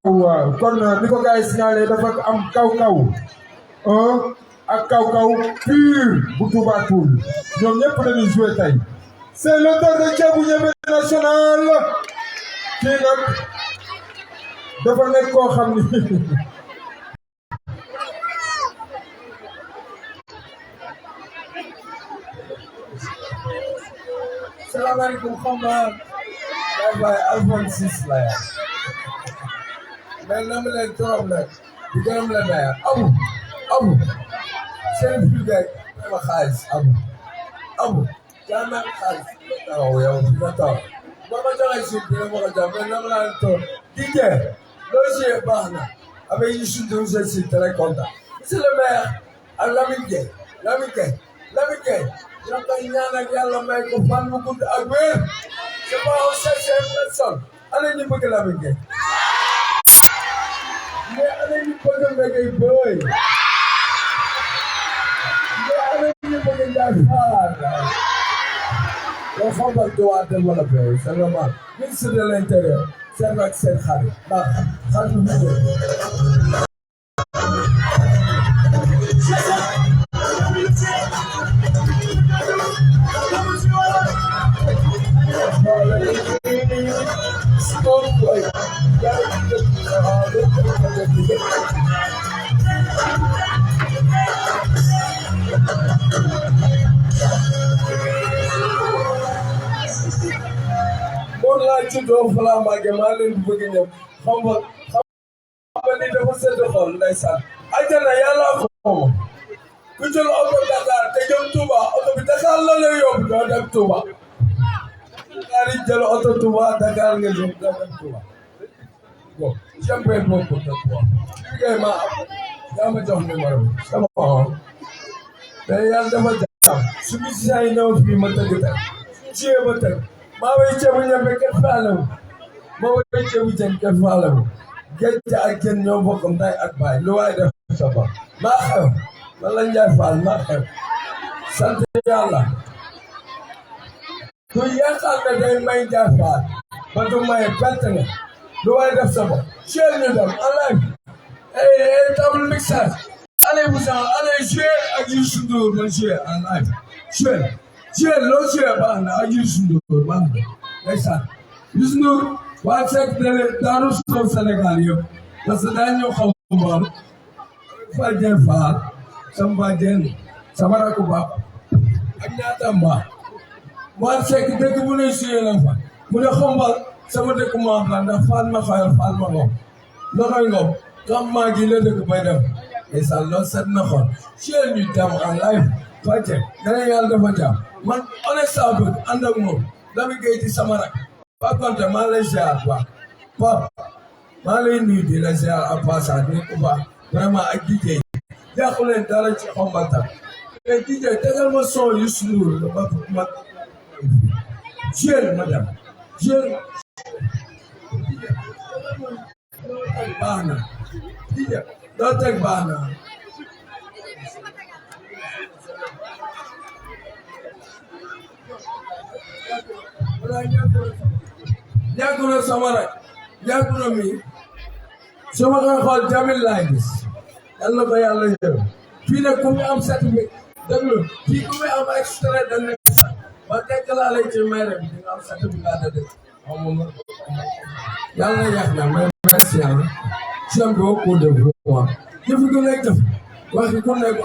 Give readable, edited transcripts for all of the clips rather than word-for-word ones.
waaw kon ni ko gars yi signalé dafa am kaw-kaw ak kaw-kaw pur bu Touba Toul ñoom ñëpp dañuy joué tey c'est le tour de Thiebou Niémé national kii nag dafa nekk koo xam ni salaamaaleykum xam nga bay Alphonse Ciss la yaa mais nam leen trop nag di gërëm la baya abu seen figay ma xaalis abu yaa ma xaalis aw yow fi nga toog boo ma joxee suuf dina ma ko jox mais nam laa toog DJ loo joué baax na avec Youssou Ndour je suis très content monsieur le maire ak Lamine Gueye ñoo koy ñaanal yàlla may ko fan bu gudd ak wér c'est pas on cherche une personne ana ñu bëgg Lamine Gueye mais ana ñu bëgg Mbégué Boy mais ana ñu bëgg Ndiaye Fall yoo xam nga doit développer c'est normal ministre de l'intérieur seen ak seen xarit ndax xarit bu moom laa juddoo fa laa màggee maa leen bëgg ñëpp xam nga ni dafa sedd xol ndeysaan àjjana yàlla ko moom ku jël oto Dakar te jëm Touba oto bi Dakar la lay yóbbu doo dem Touba Dakar yi jël oto Touba Dakar nga jëm doo dem Touba bon j'aimerais beaucoup de toi liggéey ma yaa ma jox numéro bi sama mais yàlla dafa jàpp su musiciens yi ñëw fii ma tëgg tey jiyee ma tëgg maa way Thiebou Niémé kenn faalewu maa way Thiebou Diène kenn faalewu géej ak jën ñoo bokk ndey ak baay lu waay def sa bopp maa xew man la Ndiaye Fall maa xew sant yàlla ku yaakaar ne day may Ndiaye Fall ba du maye perte nga lu waay def sa bopp jouer ñu dem en live table mixage allez-vous allez jouer ak Youssou Ndour man jouer en live jouer loo jouer baax na ak Youssou Ndour baax na ndeysaan Youssou Ndour waa Seck Daaru Sow Sénégal yëpp parce que daa ñëw xam mboor Fadien Fall sama bàjjen sama rakku baax ak ñaatam baax waa Seck dëkk bu ne jouer la fa mu ne xombal sama dëkk moo am la ndax Fall ma xayal Fall ma ngoom loxoy ngoom kam maa gi la dëkk bay dem ndeysaan loolu set na xool jouer ñu dem en live Fadien dana yàlla dafa jàmm man honnêtement bëgg ànd ak moom Lamine Gueye di sama rak Pape Konté maa lay ziar baax Pape maa lay nuyu di la ziar à passage ni ku baax vraiment ak DJ yàqu leen dara ci xombata mais DJ tegal ma son Youssou Ndour ba ma jeune madame jeune baax na DJ doo teg baax na ñàkku na sama rek ñàkku na mi su ma koy xool Jamil laay gis yàlla na ko yàlla yërëm fii nag ku mu am certificat déglu fii ku mu am extrait de naissance ba déclaré ci maire bi di nga am certificat de décès yàlla na yàq na mais merci yàlla j'aime beaucoup de vous jëfi ku nekk def waxi ku nekk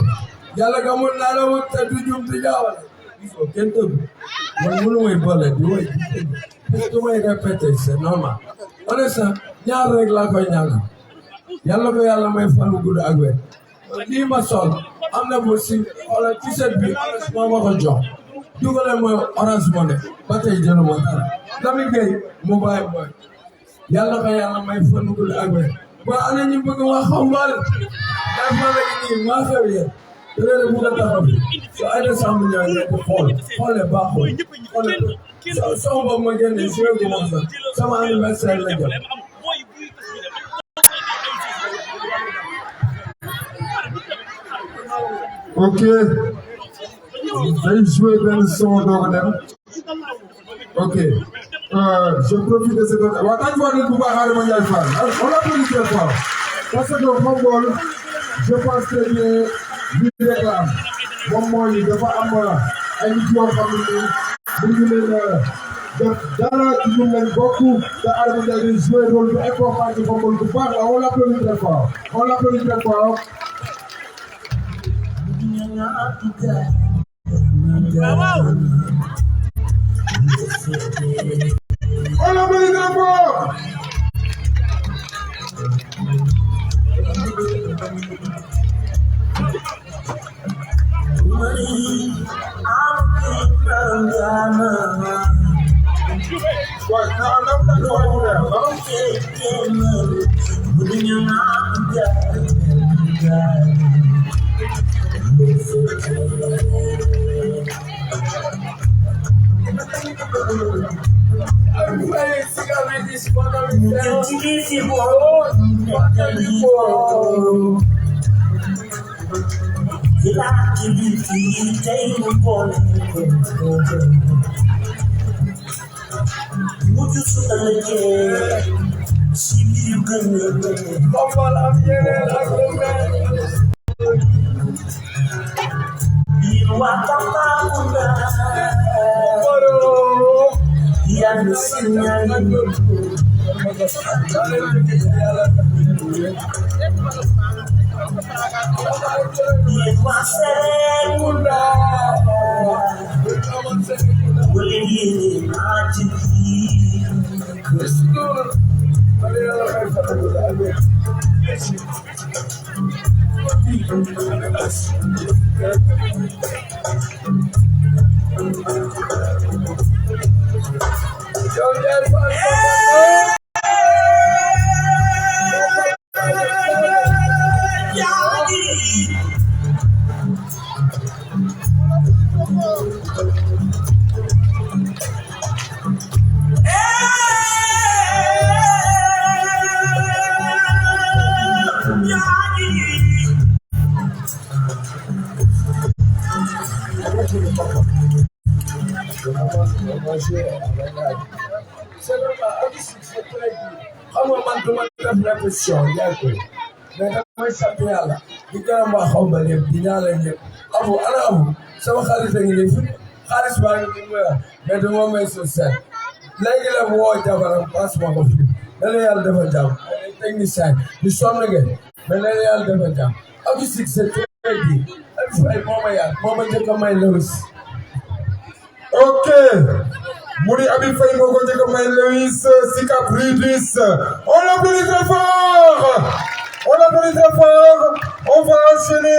yàlla ga mun naa la wut te du jum di jaawale il faut kenn tëdd man mënu may boole di woy parce que may répété c'est normal honnêtement ñaar rek laa koy ñaanal yàlla ko yàlla may fan bu gudd ak wér lii ma sol am na bu si xoolal t-shirt bi moo ma ko jox dugale mooy Orange Money ba tey jëlu ma dara Lamine Gueye mu bàyyi mooy yàlla ko yàlla may fan bu gudd ak wér ba ana ñu bëgg wax xombal day fa la nii maa xew yéen dëgg bu nga taxaw so ay de sambu ñëw ne ko xoole baaxul xoole sama bopp ma génne joué gu ma sax sama anniversaire la jot ok day joué benn son doog a dem ok Je profite de cette occasion. Quand tu vois le pouvoir à Mondial Fall, on l'applaudit très fort. Parce que Mongol, je pense très bien, lui réclame. Moom il dafa am ay nit yoo xam ne bu ñu leen def dara ci ñu leen bokk te Adama Ndiaye di jouer rôle bu important ci Mongol bu baax la on l'applaudit très fort. On l'applaudit très fort. On l'applaudit très fort. Sama xaalis a ngi nii fi xaalis baa ngi nii mais du ma may suuf seet léegi la woo jabaram passe ma ko fi na la yàlla defal jàmm technicien di sonn ngeen mais na la yàlla defal jàmm Abdou Cissé très bien Abdou Faye moo ma njëkk a may Lewis. Ok Mouri Habib Faye moo ko njëkk a may Lewis Sicap Rydis. On l'applaudit très fort. On l'applaudit très fort. On va enchaîner.